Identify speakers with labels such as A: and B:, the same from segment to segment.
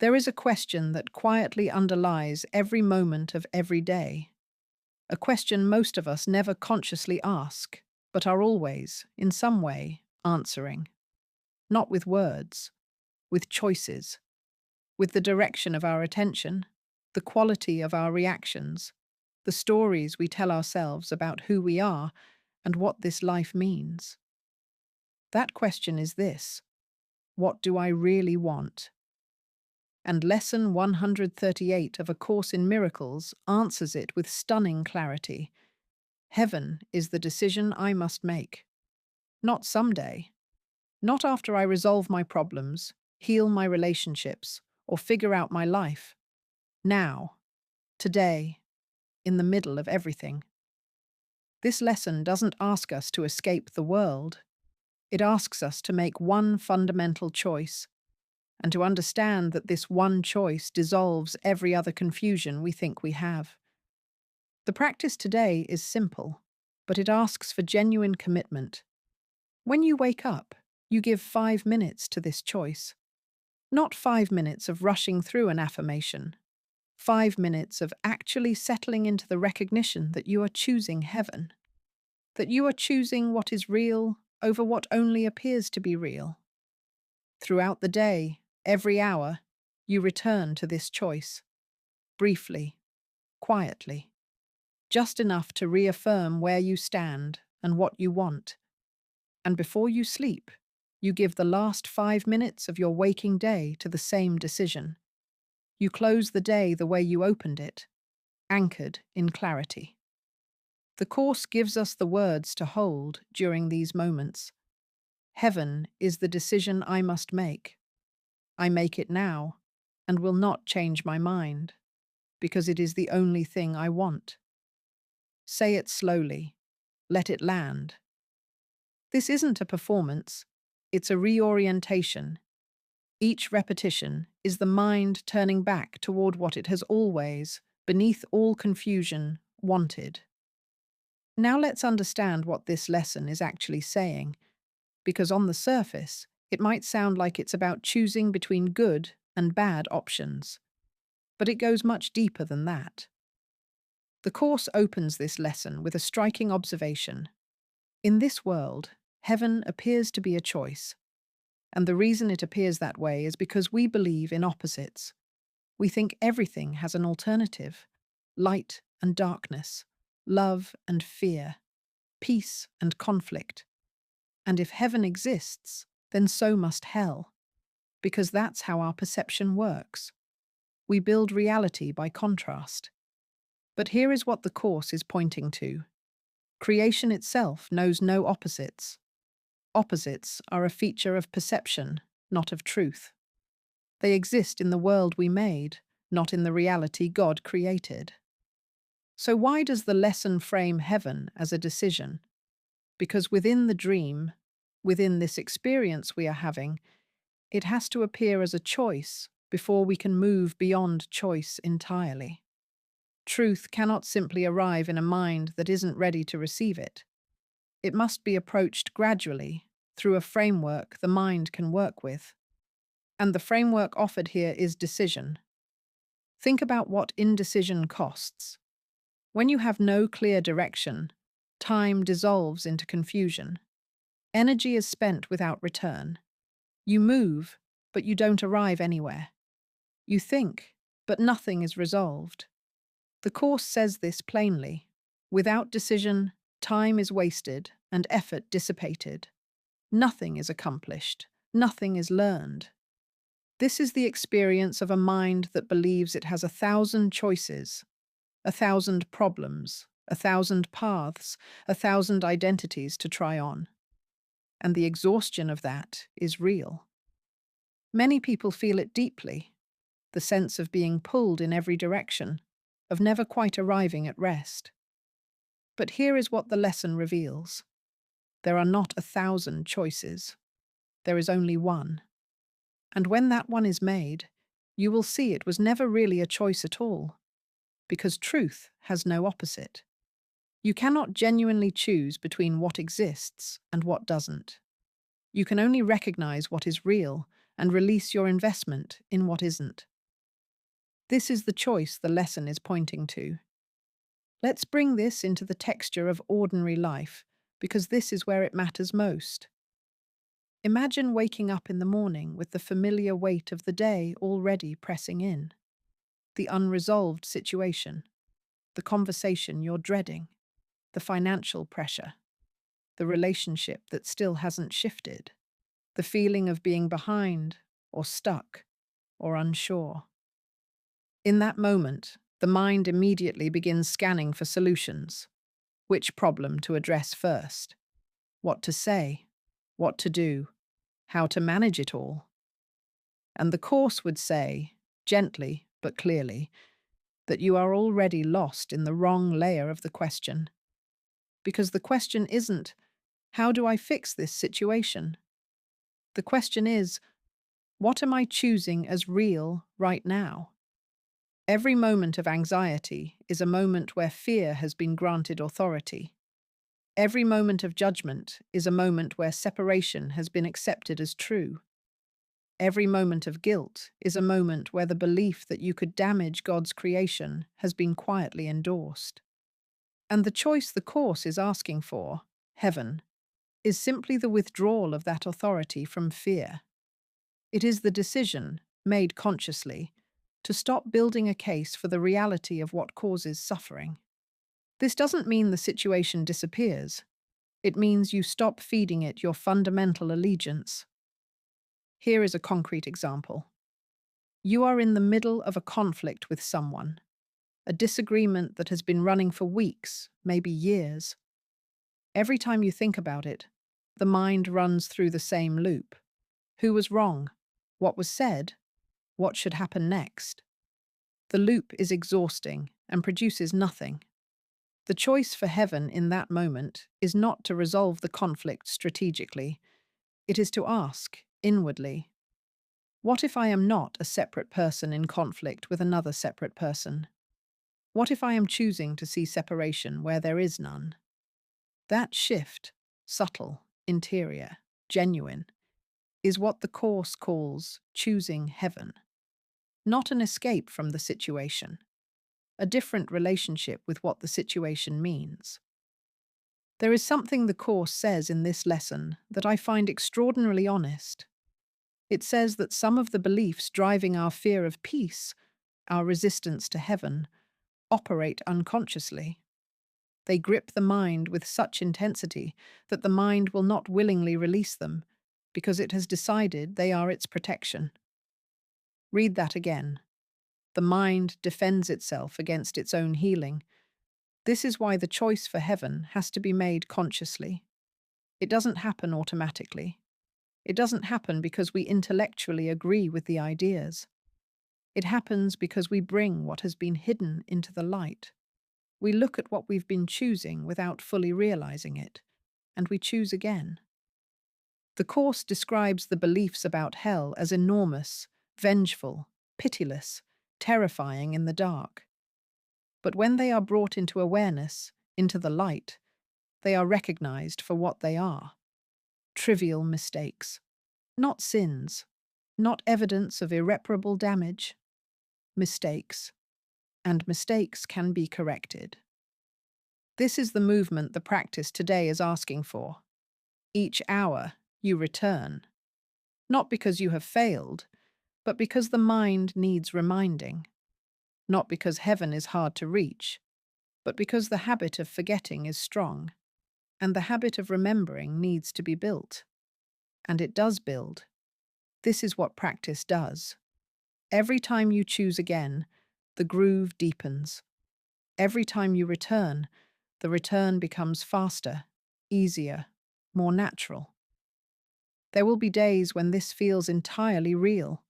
A: There is a question that quietly underlies every moment of every day, a question most of us never consciously ask, but are always, in some way, answering. Not with words, with choices, with the direction of our attention, the quality of our reactions, the stories we tell ourselves about who we are and what this life means. That question is this: what do I really want? And Lesson 138 of A Course in Miracles answers it with stunning clarity. Heaven is the decision I must make. Not someday. Not after I resolve my problems, heal my relationships, or figure out my life. Now. Today. In the middle of everything. This lesson doesn't ask us to escape the world. It asks us to make one fundamental choice, and to understand that this one choice dissolves every other confusion we think we have. The practice today is simple, but it asks for genuine commitment. When you wake up, you give 5 minutes to this choice. Not 5 minutes of rushing through an affirmation. 5 minutes of actually settling into the recognition that you are choosing heaven. That you are choosing what is real over what only appears to be real. Throughout the day, every hour, you return to this choice. Briefly, quietly. Just enough to reaffirm where you stand and what you want. And before you sleep, you give the last 5 minutes of your waking day to the same decision. You close the day the way you opened it, anchored in clarity. The Course gives us the words to hold during these moments. Heaven is the decision I must make. I make it now, and will not change my mind, because it is the only thing I want. Say it slowly. Let it land. This isn't a performance, it's a reorientation. Each repetition is the mind turning back toward what it has always, beneath all confusion, wanted. Now let's understand what this lesson is actually saying, because on the surface, it might sound like it's about choosing between good and bad options. But it goes much deeper than that. The Course opens this lesson with a striking observation. In this world, heaven appears to be a choice. And the reason it appears that way is because we believe in opposites. We think everything has an alternative: light and darkness, love and fear, peace and conflict. And if heaven exists, then so must hell, because that's how our perception works. We build reality by contrast. But here is what the Course is pointing to. Creation itself knows no opposites. Opposites are a feature of perception, not of truth. They exist in the world we made, not in the reality God created. So why does the lesson frame heaven as a decision? Because within the dream, within this experience we are having, it has to appear as a choice before we can move beyond choice entirely. Truth cannot simply arrive in a mind that isn't ready to receive it. It must be approached gradually, through a framework the mind can work with. And the framework offered here is decision. Think about what indecision costs. When you have no clear direction, time dissolves into confusion. Energy is spent without return. You move, but you don't arrive anywhere. You think, but nothing is resolved. The Course says this plainly. Without decision, time is wasted and effort dissipated. Nothing is accomplished. Nothing is learned. This is the experience of a mind that believes it has 1,000 choices, 1,000 problems, 1,000 paths, 1,000 identities to try on. And the exhaustion of that is real. Many people feel it deeply, the sense of being pulled in every direction, of never quite arriving at rest. But here is what the lesson reveals. There are not 1,000 choices. There is only one. And when that one is made, you will see it was never really a choice at all, because truth has no opposite. You cannot genuinely choose between what exists and what doesn't. You can only recognize what is real and release your investment in what isn't. This is the choice the lesson is pointing to. Let's bring this into the texture of ordinary life, because this is where it matters most. Imagine waking up in the morning with the familiar weight of the day already pressing in. The unresolved situation, the conversation you're dreading, the financial pressure, the relationship that still hasn't shifted, the feeling of being behind or stuck or unsure. In that moment, the mind immediately begins scanning for solutions. Which problem to address first? What to say? What to do? How to manage it all? And the Course would say, gently but clearly, that you are already lost in the wrong layer of the question. Because the question isn't, how do I fix this situation? The question is, what am I choosing as real right now? Every moment of anxiety is a moment where fear has been granted authority. Every moment of judgment is a moment where separation has been accepted as true. Every moment of guilt is a moment where the belief that you could damage God's creation has been quietly endorsed. And the choice the Course is asking for, heaven, is simply the withdrawal of that authority from fear. It is the decision, made consciously, to stop building a case for the reality of what causes suffering. This doesn't mean the situation disappears. It means you stop feeding it your fundamental allegiance. Here is a concrete example. You are in the middle of a conflict with someone, a disagreement that has been running for weeks, maybe years. Every time you think about it, the mind runs through the same loop. Who was wrong? What was said? What should happen next? The loop is exhausting and produces nothing. The choice for heaven in that moment is not to resolve the conflict strategically. It is to ask, inwardly, what if I am not a separate person in conflict with another separate person? What if I am choosing to see separation where there is none? That shift, subtle, interior, genuine, is what the Course calls choosing heaven. Not an escape from the situation, a different relationship with what the situation means. There is something the Course says in this lesson that I find extraordinarily honest. It says that some of the beliefs driving our fear of peace, our resistance to heaven, operate unconsciously. They grip the mind with such intensity that the mind will not willingly release them, because it has decided they are its protection. Read that again. The mind defends itself against its own healing. This is why the choice for heaven has to be made consciously. It doesn't happen automatically. It doesn't happen because we intellectually agree with the ideas. It happens because we bring what has been hidden into the light. We look at what we've been choosing without fully realizing it, and we choose again. The Course describes the beliefs about hell as enormous, vengeful, pitiless, terrifying in the dark. But when they are brought into awareness, into the light, they are recognized for what they are: trivial mistakes, not sins, not evidence of irreparable damage. Mistakes. And mistakes can be corrected. This is the movement the practice today is asking for. Each hour, you return. Not because you have failed, but because the mind needs reminding. Not because heaven is hard to reach, but because the habit of forgetting is strong, and the habit of remembering needs to be built. And it does build. This is what practice does. Every time you choose again, the groove deepens. Every time you return, the return becomes faster, easier, more natural. There will be days when this feels entirely real,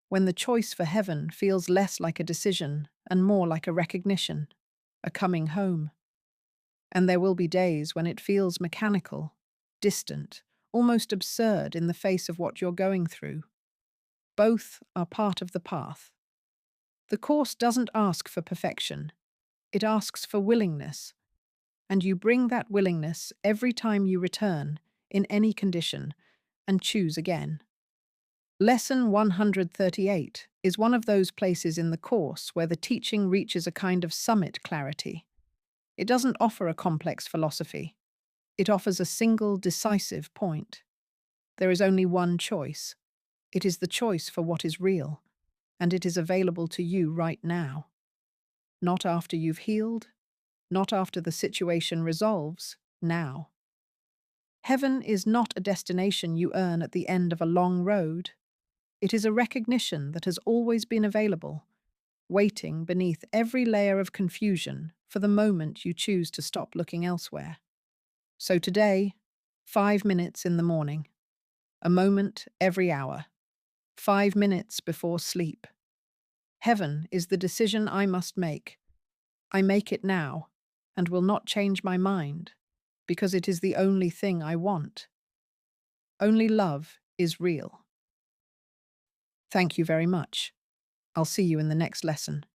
A: when the choice for heaven feels less like a decision and more like a recognition, a coming home. And there will be days when it feels mechanical, distant, almost absurd in the face of what you're going through. Both are part of the path. The Course doesn't ask for perfection. It asks for willingness. And you bring that willingness every time you return, in any condition, and choose again. Lesson 138 is one of those places in the course where the teaching reaches a kind of summit clarity. It doesn't offer a complex philosophy. It offers a single, decisive point. There is only one choice. It is the choice for what is real, and it is available to you right now. Not after you've healed, not after the situation resolves, now. Heaven is not a destination you earn at the end of a long road. It is a recognition that has always been available, waiting beneath every layer of confusion for the moment you choose to stop looking elsewhere. So today, 5 minutes in the morning, a moment every hour, 5 minutes before sleep. Heaven is the decision I must make. I make it now, and will not change my mind, because it is the only thing I want. Only love is real. Thank you very much. I'll see you in the next lesson.